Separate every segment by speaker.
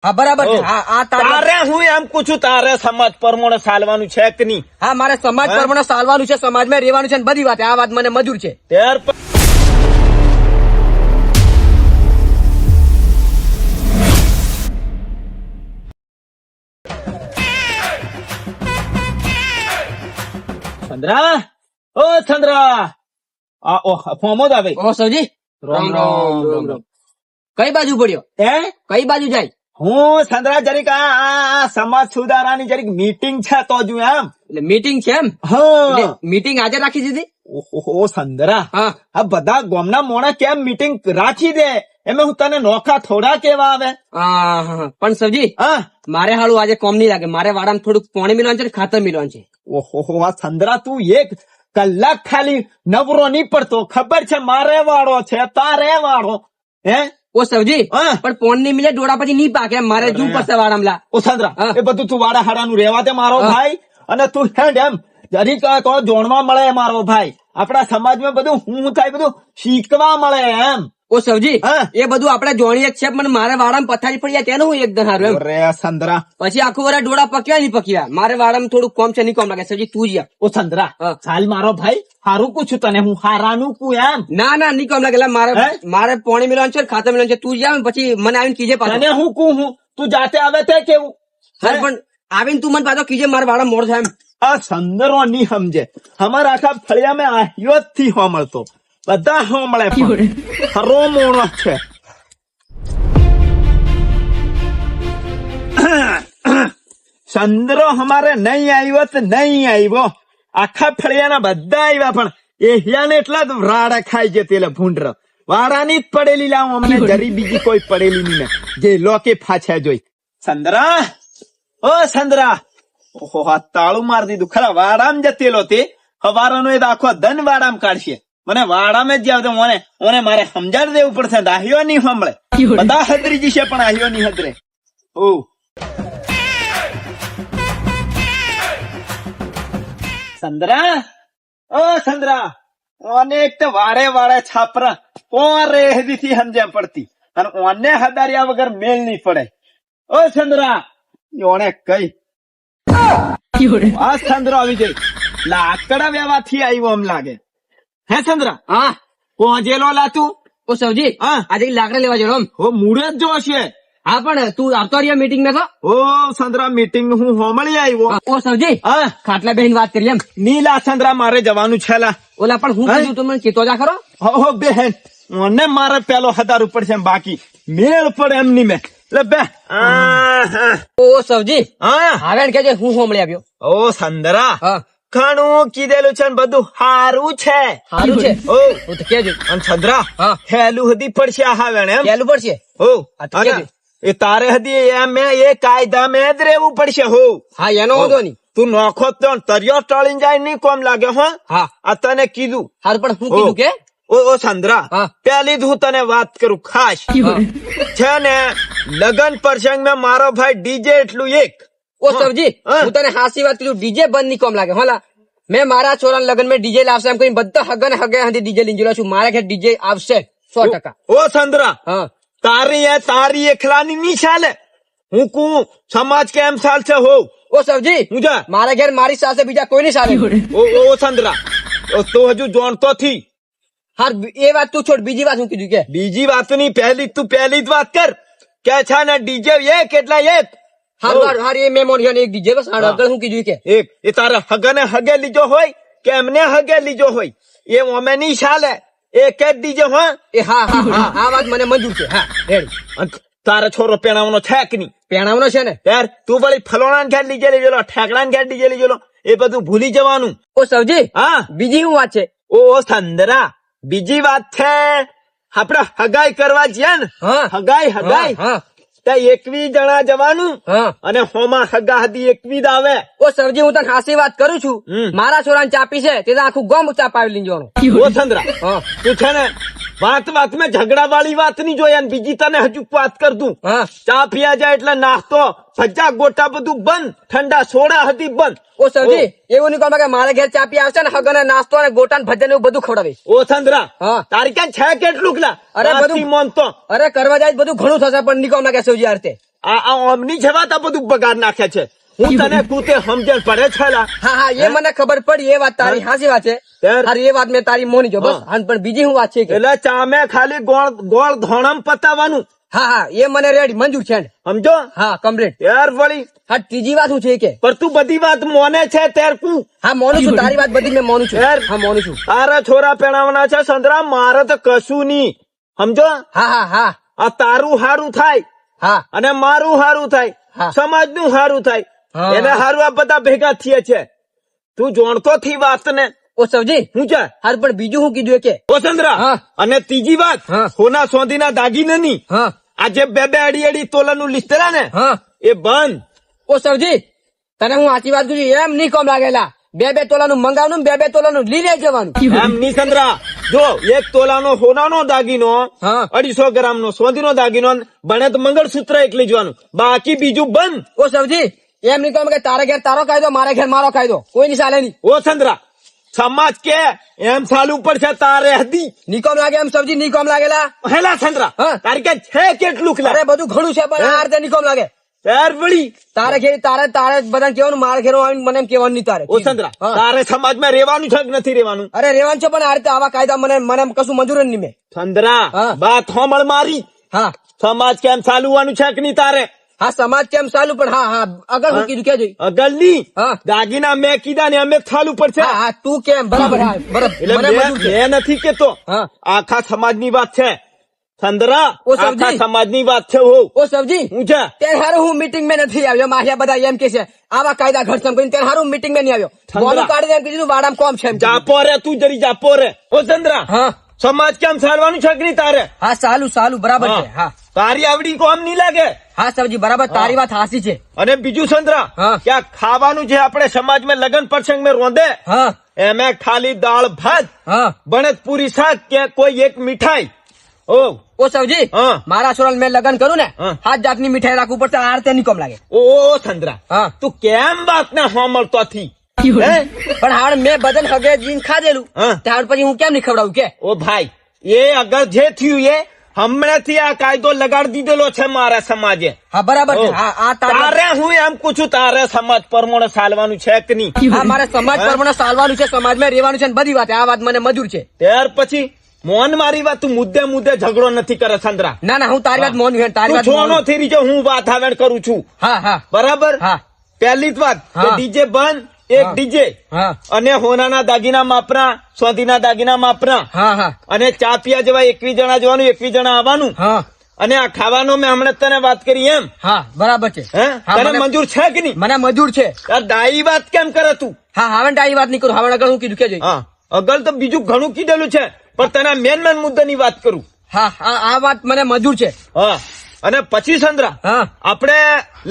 Speaker 1: હા બરાબર છે. હા આ
Speaker 2: તારે હું એમ પૂછું, તારે સમાજ પ્રમાણે ચાલવાનું છે કે નહીં?
Speaker 1: હા મારે સમાજ પ્રમાણે ચાલવાનું છે, સમાજમાં રહેવાનું છે ને બધી વાત. આ વાત મને મંજૂર છે.
Speaker 2: ત્યાર ચંદ્રા, ઓ ચંદ્રા, ફોમો જ આવે.
Speaker 1: ઓ સૌજી
Speaker 2: રામ રામ.
Speaker 1: કઈ બાજુ પડ્યો?
Speaker 2: હે,
Speaker 1: કઈ બાજુ જાય?
Speaker 2: હું ચંદ્રા જરીક આ સમાજ સુધારાની જરીક મીટિંગ છે તો જો એમ.
Speaker 1: એટલે મીટિંગ છે એમ?
Speaker 2: હા.
Speaker 1: મીટિંગ આજે રાખી દીધી?
Speaker 2: ઓહો ચંદ્રા,
Speaker 1: હા
Speaker 2: આ બધા ગામના મોણા કેમ મીટિંગ રાખી દે? એમાં હું તને નોખા થોડા કેવા આવે?
Speaker 1: હા પણ સૌજી
Speaker 2: હા.
Speaker 1: મારે હાલું આજે કોમ નહીં લાગે. મારે વાડામાં થોડુંક પાણી મિલવાનું છે ને ખાતર મિલવાનું છે.
Speaker 2: ઓહો આ ચંદ્રા, તું એક કલાક ખાલી નવરો નહીં પડતો. ખબર છે મારે વાળો છે તારે વાળો? હે
Speaker 1: ઓ સૌજી
Speaker 2: હા.
Speaker 1: પણ પોન ની મિલે ડોળા પછી નહીં પાકે એમ. મારે જવું પડશે વાડામાં લા.
Speaker 2: ઓ ચંદ્રા,
Speaker 1: હા.
Speaker 2: એ બધું તું વાડા હાડાનું રહેવા દે મારો
Speaker 1: હા.
Speaker 2: ભાઈ. અને તું હેડ એમ જરીક તો જોણવા મળે મારો ભાઈ. આપણા સમાજમાં બધું હું થાય બધું શીખવા મળે એમ.
Speaker 1: ઓ સૌજી
Speaker 2: હા.
Speaker 1: એ બધું આપણે જોણીએ જ છે, પણ મારે વાડામાં પથારી પડી જાય તેનું હું એકદમ હારું એમ.
Speaker 2: અરે ચંદ્રા,
Speaker 1: પછી આખું વરા ડોળા પક્યા નહીં પક્યા. મારે વાડામાં થોડું કોમ છે, નહીં કોમ લાગે. સૌજી તું જ યાર.
Speaker 2: ઓ ચંદ્રા,
Speaker 1: હા.
Speaker 2: ચાલ મારો ભાઈ, હારું પૂછું તને, હું હારાનું કુ એમ.
Speaker 1: ના ના નહીં કોમ લાગે. એટલે મારે
Speaker 2: હે?
Speaker 1: મારે પાણી મિલવાનું છે, ખાતર મિલવાનું છે. તું જ આવ પછી મને આવીને કીજે પાછો.
Speaker 2: તને હું કુ હું, તું જાતે આવે તે કેવું?
Speaker 1: હા પણ આવીને તું મને પાછો કીજે મારે વાડા મોડ થાય એમ.
Speaker 2: આ સંદરો ની સમજે. અમારા આખા ફળિયા મેં આહ્યો જ થી હોમળતો. બધા હોમળે પણ હરો મોણો છે. ચંદ્રો અમારે નહીં આવ્યો તો નહીં આવ્યો. આખા ફળિયાના બધા આવ્યા પણ એહિયાને એટલા જ રાડા ખાઈ જતી એટલે ભૂંડર વાળાની જ પડેલી લાવ. અમને જરી બીજી કોઈ પડેલી નહીં ને જે લોકે ફાછા જોઈ. ચંદ્રા, ઓ ચંદ્રા, ઓહો આ તાળું મારી દીધું. ખરા વાડામાં જતેલો તે હવારનો એ આખો ધન વાડામાં કાઢશે. મને વાડામાં જ જાવ મને મારે સમજાડ દેવું પડશે. આહ્યો નહીં સાંભળે. બધા હદરી જશે પણ આહ્યો નહીં હદરે. ઓ ચંદ્રા, ઓ ચંદ્રા, અનેક તો વાડે વાડે છાપરા કોણ રે થી સમજ્યા પડતી અને ઓને હદાર્યા વગર મેલ નહીં પડે. ઓ ચંદ્રા, ઓને કઈ આ ચંદ્ર આવી ગઈ. લાકડા વ્યવાથી આવ્યો એમ લાગે. હે ચંદ્રા?
Speaker 1: હા
Speaker 2: પહોંચેલો લાતું?
Speaker 1: ઓ સૌજી
Speaker 2: હા.
Speaker 1: આજે લાકડા લેવા જવાનું એમ.
Speaker 2: ઓ મૂળે જ જોશે.
Speaker 1: હા પણ તું આવતો રહ્યો મીટિંગ માં તો.
Speaker 2: ઓ ચંદ્રા, મીટિંગ હું હોમળી આવ્યો.
Speaker 1: ઓ સૌજી
Speaker 2: હા.
Speaker 1: ખાટલા બેહીને વાત કરી એમ.
Speaker 2: નીલા ચંદ્રા, મારે જવાનું છે લા.
Speaker 1: ઓલા પણ હું કીધું તું મને કીધો જા ખરો.
Speaker 2: હો બેન, મને મારે પેલો હજાર ઉપર છે બાકી મેળ પડે એમ ની મેં. એટલે બે
Speaker 1: ઓ સૌજી
Speaker 2: હા.
Speaker 1: હવે કેજે હું હોમળી આવ્યો.
Speaker 2: ઓ ચંદ્રા,
Speaker 1: હા
Speaker 2: ઘણું કીધેલું છે ને બધું હારું છે.
Speaker 1: સારું છે.
Speaker 2: ઓ
Speaker 1: હું તો કેજો.
Speaker 2: અને ચંદ્રા,
Speaker 1: હા.
Speaker 2: હેલું હતી પડશે આ વેણ એમ.
Speaker 1: ચાલુ પડશે.
Speaker 2: હો
Speaker 1: હા, તો
Speaker 2: અને
Speaker 1: કેજે.
Speaker 2: એ તારે હતી એમ એ કાયદા મેં જ રહેવું પડશે. હો
Speaker 1: હા એનો વાંધો નહીં.
Speaker 2: તું નોખો તો તરિયો ટળીને જાય નહીં કોમ લાગે. હો
Speaker 1: હા
Speaker 2: આ તને કીધું.
Speaker 1: સારું પણ હું કીધું કે
Speaker 2: ઓ ચંદ્રા,
Speaker 1: હા.
Speaker 2: પેલી જ હું તને વાત કરું ખાસ. છે ને લગન પ્રસંગ માં મારો ભાઈ ડીજે એટલું એક.
Speaker 1: ઓ સૌજી
Speaker 2: હા.
Speaker 1: હું તને હાસી વાત કીધું. ડીજે બંધ નહીં કોમ લાગે. હોલા મેં મારા છોરા લગન માં ડીજે લાવશે એમ કઈ બધા હગન હગે ડીજે લઈને ગયેલો છું. મારા ઘેર ડીજે આવશે 100%.
Speaker 2: ઓ ચંદ્રા,
Speaker 1: હા
Speaker 2: તારી એકલાની નહીં ચાલે. હું કું સમાજ કેમ ચાલશે? હો
Speaker 1: ઓ સૌજી
Speaker 2: હું જા.
Speaker 1: મારા ઘેર મારી સાથે બીજા કોઈ નહીં સાથે.
Speaker 2: ઓ ચંદ્રા, તો હજુ જોણતો થી.
Speaker 1: હાર એ વાત તું છોડ. બીજી વાત હું કીધું કે
Speaker 2: બીજી વાત ની પહેલી જ વાત કર કે છે ને ડીજે એક એટલા એક.
Speaker 1: હાર એ મેં મોન એક ડીજે બસ આગળ હું કીધું કે
Speaker 2: એક એ તારા હગને હગે લીધો હોય કે એમને હગે લીધો હોય એ અમે નહીં ચાલે. એક જ ડીજે. હા.
Speaker 1: એ હા હા હા આ વાત મને મંજૂર છે. હા રેડી.
Speaker 2: અને તારો છોરો પેણાવાનો છે કે નહીં?
Speaker 1: પહેણાવનો છે ને.
Speaker 2: યાર તું વળી ફલોણા ઘેર ડીજે લઈ ગયેલો, ઠેકડા ઘેર ડીજે લઈ ગયેલો, એ બધું ભૂલી જવાનું.
Speaker 1: ઓ સૌજી
Speaker 2: હા.
Speaker 1: બીજી શું વાત છે?
Speaker 2: ઓ ચંદ્રા, બીજી વાત છે આપડે હગાઈ કરવા જઈએ ને.
Speaker 1: હા.
Speaker 2: હગાઈ
Speaker 1: હા
Speaker 2: ત્યાં 21 જણા જવાનું
Speaker 1: હા
Speaker 2: અને હોમાં હગા હતી 21 આવે.
Speaker 1: ઓ સૌજી હું તને હાસી વાત કરું છું.
Speaker 2: હમ.
Speaker 1: મારા છોરાને ચાપી છે તે તો આખું ગોમ ચાપાવી લઈને જવાનું.
Speaker 2: ઓ ચંદ્રા,
Speaker 1: હા
Speaker 2: તું છે ને વાત માં ઝઘડા વાળી વાત નહીં જોઈએ. અને બીજી તને હજુ વાત કર દઉં.
Speaker 1: હા
Speaker 2: ચા પીયા જાય એટલે નાસ્તો ભજા ગોટા બધું બંધ, ઠંડા સોડા હતી બંધ.
Speaker 1: ઓ સૌજી એવું નહીં કહો કે મારા ઘેર ચાપી આવશે ને હગન નાસ્તો અને ગોટા ને ભજન એવું બધું ખવડાવે.
Speaker 2: ઓ ચંદ્રા,
Speaker 1: હા.
Speaker 2: તારી ક્યાં છે કેટલું?
Speaker 1: અરે બધું-
Speaker 2: નથી માનતો.
Speaker 1: અરે કરવા જાય તો બધું ઘણું થશે પણ નહીં કહો કે સૌજી આરતે
Speaker 2: આ ઓમની જવાત આ બધું બગાડ નાખે છે. હું તને તું તે સમજણ પડે છે લા?
Speaker 1: હા હા એ મને ખબર પડી, એ વાત તારી હાચી વાત છે.
Speaker 2: ત્યાર?
Speaker 1: અરે એ વાત મેં તારી મોની જો બસ.
Speaker 2: હા.
Speaker 1: હા, પણ બીજી શું વાત છે કે
Speaker 2: એટલે ચામે ખાલી ગોળ ધોણમ પતાવવાનું,
Speaker 1: હા હા એ મને રેડી મંજૂર છે ને.
Speaker 2: સમજો?
Speaker 1: હા કમ્પ્લીટ.
Speaker 2: ત્યાર વળી
Speaker 1: હા ત્રીજી વાત શું છે કે
Speaker 2: પર તું બધી વાત મોને છે ત્યાર તું
Speaker 1: હા મોનું છું, તારી વાત બધી મેં મોનું છું.
Speaker 2: યાર.
Speaker 1: હા મોનું છું.
Speaker 2: તારા છોરા પહેણાવવાના છે સંતરા, મારે તો કશું નહીં. સમજો?
Speaker 1: હા હા હા
Speaker 2: આ તારું હારું થાય
Speaker 1: હા
Speaker 2: અને મારું હારું થાય,
Speaker 1: હા.
Speaker 2: સમાજનું હારું થાય,
Speaker 1: હા.
Speaker 2: એને હારું આ બધા ભેગા થઈએ છે. તું જોણતો થી વાત ને
Speaker 1: ઓ સવજી
Speaker 2: હું છે
Speaker 1: હાર પણ બીજું શું કીધું એ કે
Speaker 2: ઓ ચંદ્રા.
Speaker 1: હા.
Speaker 2: અને ત્રીજી વાત,
Speaker 1: હા.
Speaker 2: સોના સોંધીના દાગીનાની
Speaker 1: હા
Speaker 2: આજે બે અડી તોલાનું લિસ્ટ ને
Speaker 1: હા
Speaker 2: એ બંધ.
Speaker 1: ઓ સવજી તને હું સાચી વાત કહું છું, એમ નહીં કોમ લાગેલા. 2 તોલાનું મંગાવવાનું, 2 તોલાનું લઈ લઈ જવાનું.
Speaker 2: એમ ની ચંદ્રા, જો 1 તોલાનો સોનાનો દાગીનો,
Speaker 1: હા.
Speaker 2: 250 ગ્રામનો સોંધીનો દાગીનો, બને તો મંગળસૂત્ર એકલી જવાનું, બાકી બીજું બંધ.
Speaker 1: ઓ સવજી એમ નહીં કોમ કે તારા ઘેર તારો કાયદો, મારા ઘેર મારો કાયદો, કોઈ ની ચાલે નહીં.
Speaker 2: ઓ ચંદ્રા, સમાજ કે એમ ચાલુ પડશે તારે હતી
Speaker 1: ની કોમ લાગે એમ સવજી, ની કોમ લાગેલા.
Speaker 2: હેલા ચંદ્રા.
Speaker 1: હા.
Speaker 2: તારી કે છે કેટલું ખલા
Speaker 1: અરે બધું ઘણું છે પણ આ રીતે ની કોમ લાગે.
Speaker 2: ત્યાર વળી
Speaker 1: તારે ઘેર તારે બધાને કહેવાનું, મારા ઘેર આવીને મને એમ કહેવાનું નહીં તારે.
Speaker 2: ઓ ચંદ્રા,
Speaker 1: હા.
Speaker 2: તારે સમાજમાં રહેવાનું છે કે નથી રહેવાનું?
Speaker 1: અરે રેવાનું છે પણ આ રીતે આવા કાયદા મને કશું મંજૂર જ નહીં મેં.
Speaker 2: ચંદ્રા,
Speaker 1: હા.
Speaker 2: બાત હોમળ મારી.
Speaker 1: હા
Speaker 2: સમાજ કેમ ચાલવાનું છે કે નહીં તારે?
Speaker 1: હા સમાજ કેમ ચાલુ પણ હા હા આગળ હું કીધું કેજો.
Speaker 2: અગલની
Speaker 1: હા.
Speaker 2: દાગીના મેં કીધા ને અમે ચાલુ પડશે.
Speaker 1: હા હા તું કેમ બરાબર. હા બરાબર
Speaker 2: એટલે
Speaker 1: મને મંજૂર છે.
Speaker 2: મેં નથી કેતો,
Speaker 1: હા.
Speaker 2: આખા સમાજની વાત છે ચંદ્રા,
Speaker 1: ઓ સબજી.
Speaker 2: આખા સમાજની વાત છે.
Speaker 1: ઓ સબજી
Speaker 2: હું છે
Speaker 1: ત્યારે હારું હું મીટિંગ માં નથી આવ્યો. માહિયા બધા એમ કે છે આવા કાયદા ઘડસમ કરીને ત્યારે હારું મીટિંગ માં નહીં આવ્યો.
Speaker 2: ઠંડા.
Speaker 1: બોલું કાઢીને એમ કીધું વાડામાં કોમ છે એમ કીધું.
Speaker 2: જાપો રે, તું જરી જાપો રે. ઓ ચંદ્રા,
Speaker 1: હા
Speaker 2: સમાજ કેમ ચાલવાનું છે કે નહીં તારે?
Speaker 1: હા સાલું બરાબર છે. હા
Speaker 2: તારી આવડી કોમ નહીં લાગે.
Speaker 1: હા સબજી બરાબર તારી વાત હાસી છે.
Speaker 2: અને બીજું ચંદ્રા,
Speaker 1: હા.
Speaker 2: કે આ ખાવાનું જે આપણે સમાજમાં લગ્ન પ્રસંગ માં રોંધે,
Speaker 1: હા
Speaker 2: એમે ખાલી દાળ ભાત,
Speaker 1: હા
Speaker 2: બને પૂરી શાક કે કોઈ એક મીઠાઈ.
Speaker 1: ઓ સવજી
Speaker 2: હા.
Speaker 1: મારા છોરા મેં લગ્ન કરું ને
Speaker 2: હા.
Speaker 1: 7 જાતની મીઠાઈ રાખવું પડશે. આ રીતે નહીં કોમ લાગે.
Speaker 2: ઓ ચંદ્રા,
Speaker 1: હા
Speaker 2: તું કેમ વાત ને સાંભળતો થી? હે?
Speaker 1: પણ હાલ મેં બદન હગે જીન ખાધેલું
Speaker 2: હા.
Speaker 1: ત્યાર પછી હું કેમ નહીં ખવડાવું કે.
Speaker 2: ઓ ભાઈ, એ અગર જે થયું એ હમણાંથી આ કાયદો લગાડી દીધેલો છે મારા સમાજે.
Speaker 1: હા બરાબર છે. હા આ તારે
Speaker 2: તારે હું એમ પૂછું, તારે સમાજ પ્રમાણે ચાલવાનું છે કે નહીં?
Speaker 1: હા મારે સમાજ પ્રમાણે ચાલવાનું છે, સમાજમાં રહેવાનું છે ને બધી વાત. આ વાત મને મજૂર છે.
Speaker 2: ત્યાર પછી મોન મારી વાત, તું મુદ્દે ઝઘડો નથી કરે ચંદ્રા.
Speaker 1: ના ના હું તારી વાત મોનું છે, તારી
Speaker 2: તું
Speaker 1: વાત
Speaker 2: છોનો
Speaker 1: મોનું.
Speaker 2: થી રીજો હું વાત આવેણ કરું છું.
Speaker 1: હા હા
Speaker 2: બરાબર.
Speaker 1: હા
Speaker 2: પહેલી જ વાત,
Speaker 1: હા.
Speaker 2: ડીજે બંધ, એક
Speaker 1: હા.
Speaker 2: ડીજે
Speaker 1: હા
Speaker 2: અને હોનાના દાગીના માપના, સોંધીના દાગીના માપના,
Speaker 1: હા હા
Speaker 2: અને ચા પીવા જેવા 21 જણા જવાનું, 21 જણા આવવાનું.
Speaker 1: હા
Speaker 2: અને આ ખાવાનો મેં હમણાં તને વાત કરી એમ.
Speaker 1: હા બરાબર છે.
Speaker 2: હે?
Speaker 1: હા,
Speaker 2: તને
Speaker 1: મને-
Speaker 2: મંજૂર છે કે નહીં?
Speaker 1: મને મજૂર છે.
Speaker 2: આ ડાઈ વાત કેમ કરે તું?
Speaker 1: હા હવે તારી વાત નહીં કરું. હવે આગળ હું કીધું કે જોઈ.
Speaker 2: હા, અગલ તો બીજું ઘણું કીધેલું છે, પણ તને મેન મુદ્દાની વાત કરું.
Speaker 1: હા આ વાત મને મજૂર છે.
Speaker 2: હા. અને પછી ચંદ્રા,
Speaker 1: હા
Speaker 2: આપણે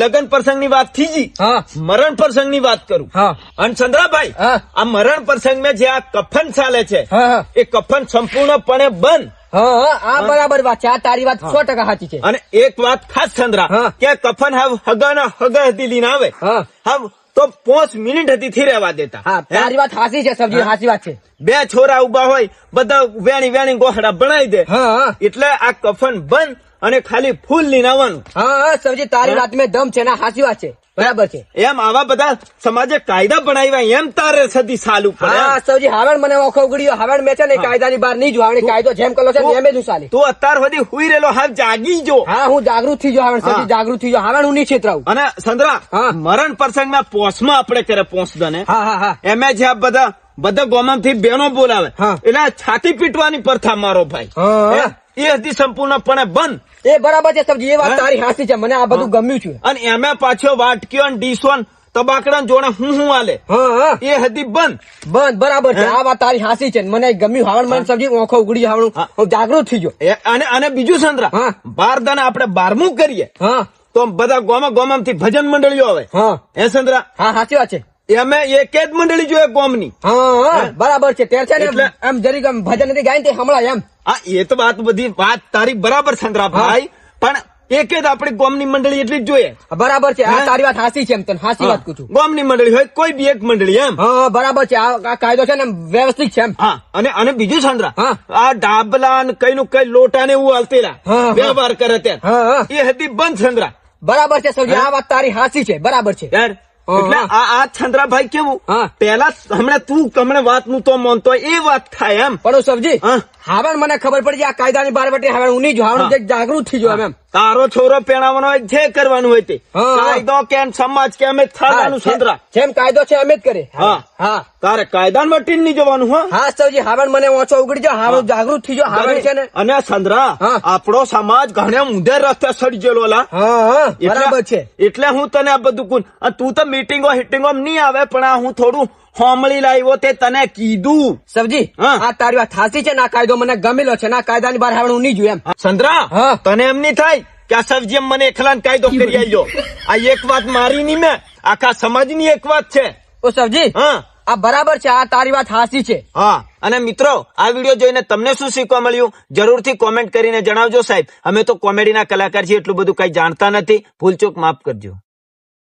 Speaker 2: લગ્ન પ્રસંગની વાત થઈ ગઈ,
Speaker 1: હા
Speaker 2: મરણ પ્રસંગની વાત કરું.
Speaker 1: હા
Speaker 2: અને ચંદ્રાભાઈ,
Speaker 1: હા.
Speaker 2: આ મરણ પ્રસંગમાં જે આ કફન ચાલે છે,
Speaker 1: હા હા
Speaker 2: એ કફન સંપૂર્ણપણે બંધ.
Speaker 1: હા આ બરાબર વાત છે. આ તારી વાત 100% સાચી છે.
Speaker 2: અને એક વાત ખાસ ચંદ્રા,
Speaker 1: હા.
Speaker 2: કે કફન હગા હતી લઈને આવે,
Speaker 1: હા
Speaker 2: તો 5 મિનિટ હતી થી રહેવા દેતા.
Speaker 1: હા તારી વાત હાસી છે સબજી, હાસી વાત છે.
Speaker 2: બે છોરા ઉભા હોય, બધા વેણી ગોહડા બનાવી દે.
Speaker 1: હા હા
Speaker 2: એટલે આ કફન બંધ અને ખાલી ફૂલ લઈને આવવાનું.
Speaker 1: હા સબજી તારી વાત મેં દમ છે ને હાસી વાત છે. બરાબર છે.
Speaker 2: એમ આવા બધા સમાજે કાયદા બનાવ્યા, એમ તારે સદી ચાલુ પડે.
Speaker 1: હા સૌજી હવે મને ઓખો ઉગડ્યો. હવે મેં છે ને કાયદાની બહાર નહીં જો. હવે કાયદો જેમ કલો છે ને એમ જ હું ચાલી.
Speaker 2: તું અત્યાર સુધી હુઈ રહેલો, હાલ જાગી જો.
Speaker 1: હા હું જાગૃત થઈ જાઉં. હવે
Speaker 2: હા.
Speaker 1: સૌજી જાગૃત થઈ જાઉં. હવે હું નહીં છેતરાવું.
Speaker 2: અને ચંદ્રા,
Speaker 1: હા.
Speaker 2: મરણ પ્રસંગમાં પોસમાં આપણે કરે પોસદને,
Speaker 1: હા હા હા
Speaker 2: એમે જે આ બધા ગોમાંથી બેનો બોલાવે,
Speaker 1: હા.
Speaker 2: એટલે આ છાતી પીટવાની પ્રથા મારો ભાઈ,
Speaker 1: હા.
Speaker 2: એ હતી સંપૂર્ણપણે બંધ.
Speaker 1: એ બરાબર છે સબજી. એ વાત
Speaker 2: હા.
Speaker 1: તારી હાસી છે. મને આ બધું ગમ્યું છે.
Speaker 2: અને એમે પાછો વાટકીઓ ને ડીશો ને તબાકડા જોડે હું આલે,
Speaker 1: હા હા
Speaker 2: એ હતી બંધ.
Speaker 1: બંધ બરાબર છે.
Speaker 2: હા.
Speaker 1: આ વાત તારી હાસી છે. મને ગમ્યું. હવે મને સબજી ઓખો ઉગડી. હવે
Speaker 2: હા.
Speaker 1: હું જાગૃત થઈ ગયો.
Speaker 2: અને બીજું ચંદ્રા,
Speaker 1: હા.
Speaker 2: બારદાને આપણે 12મું કરીએ
Speaker 1: હા
Speaker 2: તો બધા ગોમાં થી ભજન મંડળીઓ આવે.
Speaker 1: હા
Speaker 2: હે ચંદ્રા,
Speaker 1: હા સાચી વાત છે.
Speaker 2: એમે એક જ મંડળી જોઈએ ગોમની.
Speaker 1: હા હા બરાબર છે. ત્યારે છે ને
Speaker 2: એટલે-
Speaker 1: એમ જરીક આમ ભજન નથી ગાય ને તે હમણાં એમ.
Speaker 2: હા, એ તો બધી વાત તારી બરાબર ચંદ્રા ભાઈ, પણ એક જ આપણી ગોમની મંડળી એટલી જ જોઈએ.
Speaker 1: બરાબર છે. આ
Speaker 2: હા.
Speaker 1: તારી વાત હાસી છે. એમ તને હાસી વાત કહું છું.
Speaker 2: ગોમની મંડળી હોય કોઈ બી એક મંડળી એમ.
Speaker 1: હા બરાબર છે. આ કાયદો છે ને એમ વ્યવસ્થિત છે એમ.
Speaker 2: હા. અને બીજું ચંદ્રા,
Speaker 1: હા.
Speaker 2: આ ડાબલા ને કઈ નું કઈ લોટા ને એવું હાલતેલા
Speaker 1: હા, હા.
Speaker 2: વ્યવહાર કરે ત્યાં,
Speaker 1: હા હા
Speaker 2: એ હતી બંધ ચંદ્રા.
Speaker 1: બરાબર છે સૌજી, આ વાત તારી હાચી છે, બરાબર છે.
Speaker 2: યાર એટલે આ ચંદ્રાભાઈ કેવું
Speaker 1: હા.
Speaker 2: પેલા હમણાં વાત નું તો માનતો હોય એ વાત થાય એમ.
Speaker 1: પણ સૌજી
Speaker 2: હા.
Speaker 1: હવે મને ખબર પડી આ કાયદાની બહાર વટી હવે હું નહીં જો હવે હું જાગૃત થઈ ગયો એમ.
Speaker 2: તારો છોરો પેણાવાનો હોય જે કરવાનું હોય તે
Speaker 1: હા.
Speaker 2: કાયદો કે સમાજ કે અમે થાવાનું સંતરા
Speaker 1: જેમ કાયદો છે એમ જ કરે.
Speaker 2: હા.
Speaker 1: હા
Speaker 2: તારે કાયદાને વટી નહીં જવાનું હો.
Speaker 1: હા સૌજી હવે મને ઓછો ઉગડી જાવ હવે હું જાગૃત થઈ જાવ હવે છે ને.
Speaker 2: અને સંદ્રા
Speaker 1: હા.
Speaker 2: આપણો સમાજ ઘણે ઊંધે રસ્તે સડી ગયેલો લા.
Speaker 1: હા બરાબર છે.
Speaker 2: એટલે હું તને આ બધું કહું. અને તું તો મીટિંગો હિટિંગો નહીં આવે પણ આ હું થોડું હોમળી લાવ્યો તે તને કીધું.
Speaker 1: સબજી
Speaker 2: હા.
Speaker 1: આ તારી વાત સાચી છે ને આ કાયદો મને ગમેલો છે ને આ કાયદાની બહાર હવે હું નહીં જોયું એમ.
Speaker 2: સંદ્રા
Speaker 1: હા.
Speaker 2: તને એમ નહીં થાય કે આ સબજી મને એકલાને કાયદો કરી આવ્યો. આ એક વાત મારી નહીં મેં આખા સમાજની એક વાત છે.
Speaker 1: ઓ સબજી
Speaker 2: હા
Speaker 1: આ બરાબર છે, આ તારી વાત સાચી છે.
Speaker 2: હા. અને મિત્રો આ વિડીયો જોઈને તમને શું શીખવા મળ્યું જરૂરથી કોમેન્ટ કરીને જણાવજો સાહેબ. અમે તો કોમેડીના કલાકાર છીએ, એટલું બધું કઈ જાણતા નથી, ભૂલચૂક માફ કરજો.